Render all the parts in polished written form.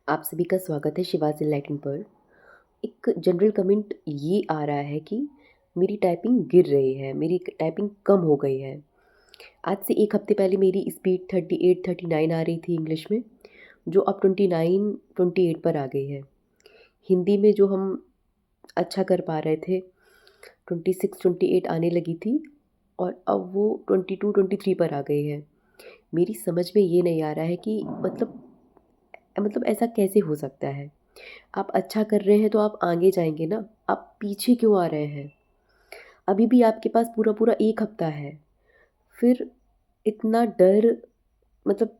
आप सभी का स्वागत है शिवाज़ एनलाइटन पर। एक जनरल कमेंट ये आ रहा है कि मेरी टाइपिंग गिर रही है, मेरी टाइपिंग कम हो गई है। आज से 1 हफ़्ते पहले मेरी स्पीड 38-39 आ रही थी इंग्लिश में, जो अब 29-28 पर आ गई है। हिंदी में जो हम अच्छा कर पा रहे थे, 26-28 आने लगी थी और अब वो 22-23 पर आ गई है। मेरी समझ में ये नहीं आ रहा है कि मतलब ऐसा कैसे हो सकता है? आप अच्छा कर रहे हैं तो आप आगे जाएँगे ना, आप पीछे क्यों आ रहे हैं? अभी भी आपके पास पूरा-पूरा 1 हफ़्ता है, फिर इतना डर मतलब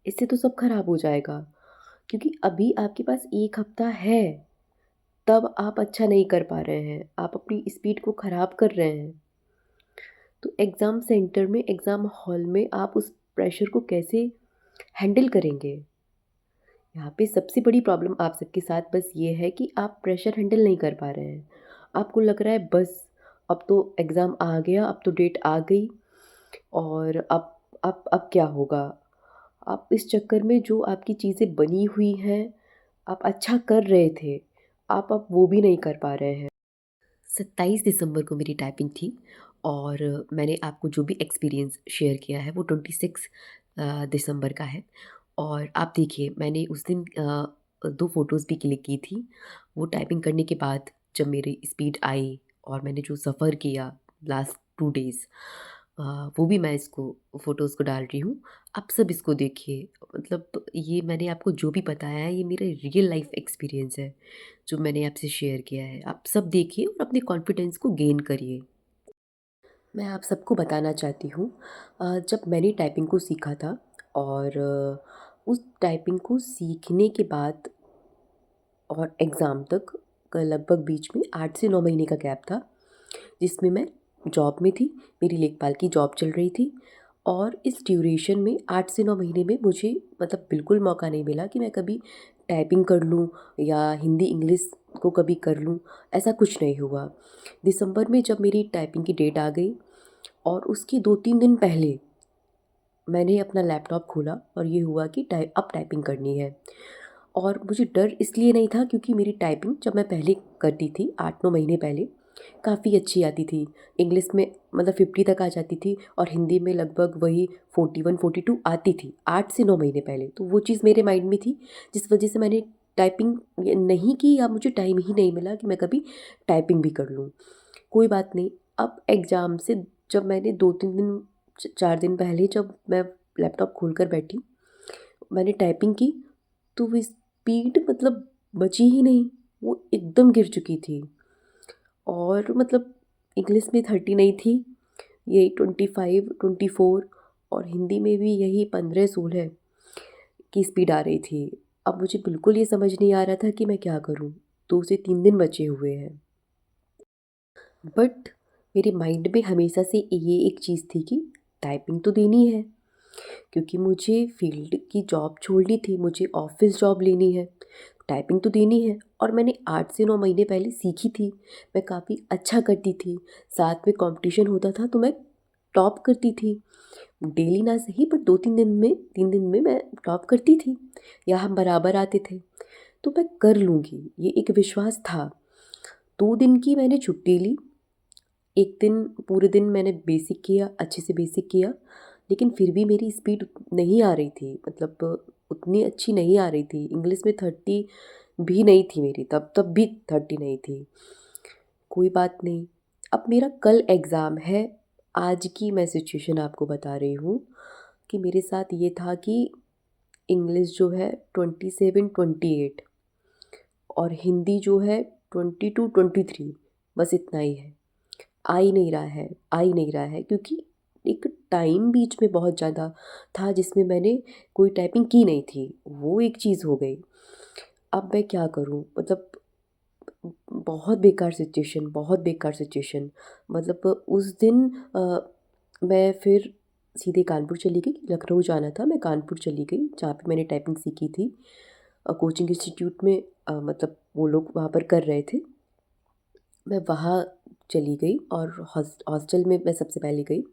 इससे तो सब खराब हो जाएगा। क्योंकि अभी आपके पास 1 हफ़्ता है, तब आप अच्छा नहीं कर पा रहे हैं, आप अपनी स्पीड को खराब कर रहे हैं। तो एग्ज़ाम सेंटर में, एग्ज़ाम हॉल में आप उस प्रेशर को कैसे हैंडल करेंगे? यहाँ पे सबसे बड़ी प्रॉब्लम आप सबके साथ बस ये है कि आप प्रेशर हैंडल नहीं कर पा रहे हैं। आपको लग रहा है बस अब तो एग्ज़ाम आ गया, अब तो डेट आ गई और अब क्या होगा? आप इस चक्कर में जो आपकी चीज़ें बनी हुई हैं, आप अच्छा कर रहे थे, आप अब वो भी नहीं कर पा रहे हैं। 27 दिसंबर को मेरी टाइपिंग थी और मैंने आपको जो भी एक्सपीरियंस शेयर किया है वो 26 दिसंबर का है। और आप देखिए मैंने उस दिन 2 फ़ोटोज़ भी क्लिक की थी। वो टाइपिंग करने के बाद जब मेरी स्पीड आई और मैंने जो सफ़र किया लास्ट 2 डेज़, अ, वो भी मैं इसको फ़ोटोज़ को डाल रही हूँ। आप सब इसको देखिए, मतलब ये मैंने आपको जो भी बताया है ये मेरा रियल लाइफ़ एक्सपीरियंस है। जो मैंने आपसे शेयर किया है। आप सब देखिए और अपने कॉन्फिडेंस को गेन करिए। मैं आप सबको बताना चाहती हूँ, जब मैंने टाइपिंग को सीखा था और उस टाइपिंग को सीखने के बाद और एग्ज़ाम तक का लगभग बीच में 8 से 9 महीने का गैप था, जिसमें मैं जॉब में थी। मेरी लेखपाल की जॉब चल रही थी और इस ड्यूरेशन में 8 से 9 महीने में मुझे मतलब बिल्कुल मौका नहीं मिला कि मैं कभी टाइपिंग कर लूँ या हिंदी इंग्लिश को कभी कर लूँ, ऐसा कुछ नहीं हुआ। दिसंबर में जब मेरी टाइपिंग की डेट आ गई और उसके 2-3 दिन पहले मैंने अपना लैपटॉप खोला और ये हुआ कि अब टाइपिंग करनी है। और मुझे डर इसलिए नहीं था क्योंकि मेरी टाइपिंग जब मैं पहले करती थी 8-9 महीने पहले, काफ़ी अच्छी आती थी। इंग्लिश में मतलब 50 तक आ जाती थी और हिंदी में लगभग वही 41-42 आती थी 8 से 9 महीने पहले। तो वो चीज़ मेरे माइंड में थी, जिस वजह से मैंने टाइपिंग ये नहीं की या मुझे टाइम ही नहीं मिला कि मैं कभी टाइपिंग भी कर लूँ। कोई बात नहीं, अब एग्ज़ाम से जब मैंने 2-3 दिन 4 दिन पहले जब मैं लैपटॉप खोल कर बैठी, मैंने टाइपिंग की, तो वो स्पीड मतलब बची ही नहीं, वो एकदम गिर चुकी थी। और मतलब इंग्लिश में 39 थी, यही 25-24 और हिंदी में भी यही 15-16 की स्पीड आ रही थी। अब मुझे बिल्कुल ये समझ नहीं आ रहा था कि मैं क्या करूँ? 2 से 3 दिन बचे हुए हैं। बट मेरे माइंड में हमेशा से ये एक चीज़ थी कि टाइपिंग तो देनी है, क्योंकि मुझे फील्ड की जॉब छोड़नी थी, मुझे ऑफ़िस जॉब लेनी है, टाइपिंग तो देनी है। और मैंने 8 से 9 महीने पहले सीखी थी, मैं काफ़ी अच्छा करती थी, साथ में कॉम्पिटिशन होता था तो मैं टॉप करती थी। डेली ना सही बट 2-3 दिन में 3 दिन में मैं टॉप करती थी या हम बराबर आते थे, तो मैं कर लूँगी, ये एक विश्वास था। 2 दिन की मैंने छुट्टी ली, 1 दिन पूरे दिन मैंने बेसिक किया, अच्छे से बेसिक किया, लेकिन फिर भी मेरी स्पीड नहीं आ रही थी, मतलब उतनी अच्छी नहीं आ रही थी। इंग्लिश में 30 भी नहीं थी मेरी, तब भी 30 नहीं थी। कोई बात नहीं, अब मेरा कल एग्ज़ाम है, आज की मैं सिचुएशन आपको बता रही हूँ कि मेरे साथ ये था कि इंग्लिश जो है 27-28 और हिंदी जो है 22-23, बस इतना ही है। आ ही नहीं रहा है क्योंकि एक टाइम बीच में बहुत ज़्यादा था जिसमें मैंने कोई टाइपिंग की नहीं थी, वो एक चीज़ हो गई। अब मैं क्या करूँ? मतलब बहुत बेकार सिचुएशन। मतलब उस दिन मैं फिर सीधे कानपुर चली गई, लखनऊ जाना था, मैं कानपुर चली गई जहाँ पे मैंने टाइपिंग सीखी थी। कोचिंग इंस्टीट्यूट में मतलब वो लोग वहाँ पर कर रहे थे। मैं वहाँ चली गई और हॉस्टल में मैं सबसे पहले गई।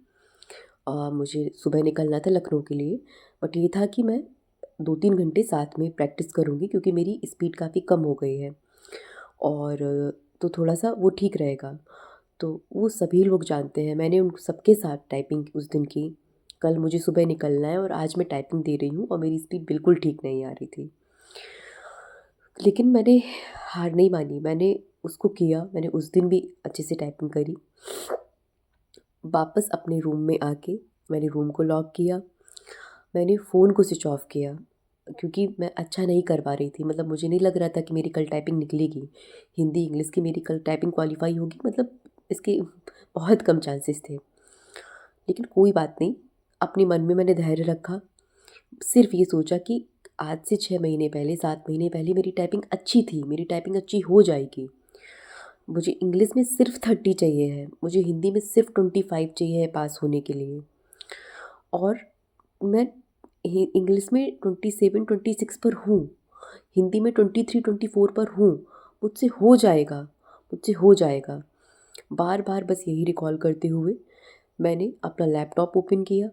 मुझे सुबह निकलना था लखनऊ के लिए, बट ये था कि मैं 2-3 घंटे साथ में प्रैक्टिस करूँगी क्योंकि मेरी स्पीड काफ़ी कम हो गई है और तो थोड़ा-सा वो ठीक रहेगा। तो वो सभी लोग जानते हैं, मैंने उन सबके साथ टाइपिंग उस दिन की। कल मुझे सुबह निकलना है और आज मैं टाइपिंग दे रही हूँ और मेरी स्पीड बिल्कुल ठीक नहीं आ रही थी। लेकिन मैंने हार नहीं मानी, मैंने उसको किया, मैंने उस दिन भी अच्छे से टाइपिंग करी। वापस अपने रूम में आके मैंने रूम को लॉक किया, मैंने फ़ोन को स्विच ऑफ किया क्योंकि मैं अच्छा नहीं कर पा रही थी। मतलब मुझे नहीं लग रहा था कि मेरी कल टाइपिंग निकलेगी। हिंदी, इंग्लिश की मेरी कल टाइपिंग क्वालीफ़ाई होगी, मतलब इसके बहुत कम चांसेस थे। लेकिन कोई बात नहीं, अपने मन में मैंने धैर्य रखा। सिर्फ़ ये सोचा कि आज से 6 महीने पहले, 7 महीने पहले मेरी टाइपिंग अच्छी थी, मेरी टाइपिंग अच्छी हो जाएगी। मुझे इंग्लिश में सिर्फ़ 30 चाहिए है, मुझे हिंदी में सिर्फ़ 25 चाहिए है पास होने के लिए और मैं इंग्लिश में 27-26 पर हूँ, हिंदी में 23-24 पर हूँ। मुझसे हो जाएगा, मुझसे हो जाएगा। बार बार बस यही रिकॉल करते हुए मैंने अपना लैपटॉप ओपन किया,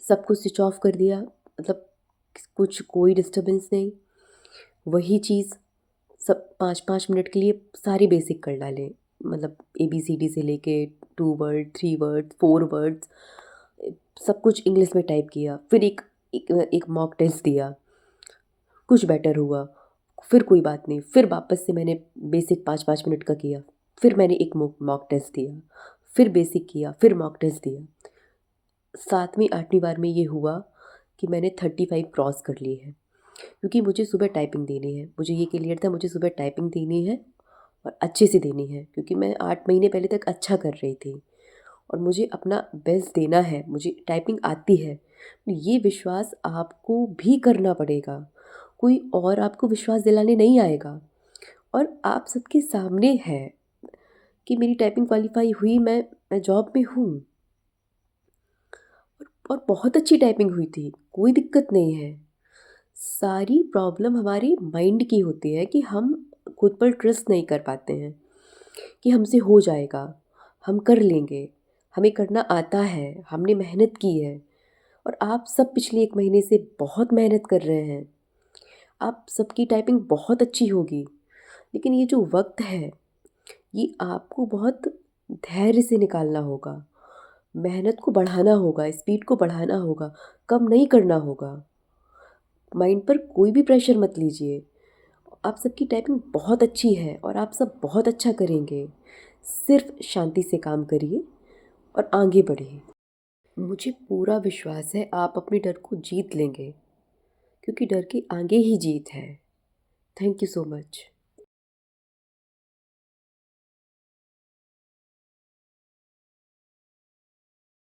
सब कुछ स्विच ऑफ कर दिया, मतलब कुछ कोई डिस्टर्बेंस नहीं। वही चीज़ सब 5-5 मिनट के लिए सारे बेसिक कर डाले, मतलब ABCD से लेके 2 वर्ड, 3 वर्ड, 4 वर्ड्स, सब कुछ इंग्लिश में टाइप किया। फिर एक मॉक टेस्ट दिया, कुछ बेटर हुआ, फिर कोई बात नहीं, फिर वापस से मैंने बेसिक 5-5 मिनट का किया, फिर मैंने एक मॉक टेस्ट दिया, फिर बेसिक किया, फिर मॉक टेस्ट दिया। 7वीं 8वीं बार में ये हुआ कि मैंने 35 क्रॉस कर लिए हैं क्योंकि मुझे सुबह टाइपिंग देनी है। मुझे ये क्लियर था मुझे सुबह टाइपिंग देनी है और अच्छे से देनी है क्योंकि मैं 8 महीने पहले तक अच्छा कर रही थी और मुझे अपना बेस्ट देना है, मुझे टाइपिंग आती है। ये विश्वास आपको भी करना पड़ेगा, कोई और आपको विश्वास दिलाने नहीं आएगा और आप सबके सामने है कि मेरी टाइपिंग क्वालीफाई हुई, मैं जॉब में हूँ और बहुत अच्छी टाइपिंग हुई थी, कोई दिक्कत नहीं है। सारी प्रॉब्लम हमारी माइंड की होती है कि हम खुद पर ट्रस्ट नहीं कर पाते हैं कि हमसे हो जाएगा, हम कर लेंगे, हमें करना आता है, हमने मेहनत की है और आप सब पिछले 1 महीने से बहुत मेहनत कर रहे हैं। आप सबकी टाइपिंग बहुत अच्छी होगी, लेकिन ये जो वक़्त है, ये आपको बहुत धैर्य से निकालना होगा, मेहनत को बढ़ाना होगा, स्पीड को बढ़ाना होगा, कम नहीं करना होगा। माइंड पर कोई भी प्रेशर मत लीजिए। आप सबकी टाइपिंग बहुत अच्छी है और आप सब बहुत अच्छा करेंगे। सिर्फ़ शांति से काम करिए और आगे बढ़िए। मुझे पूरा विश्वास है आप अपने डर को जीत लेंगे क्योंकि डर के आगे ही जीत है। Thank you so much.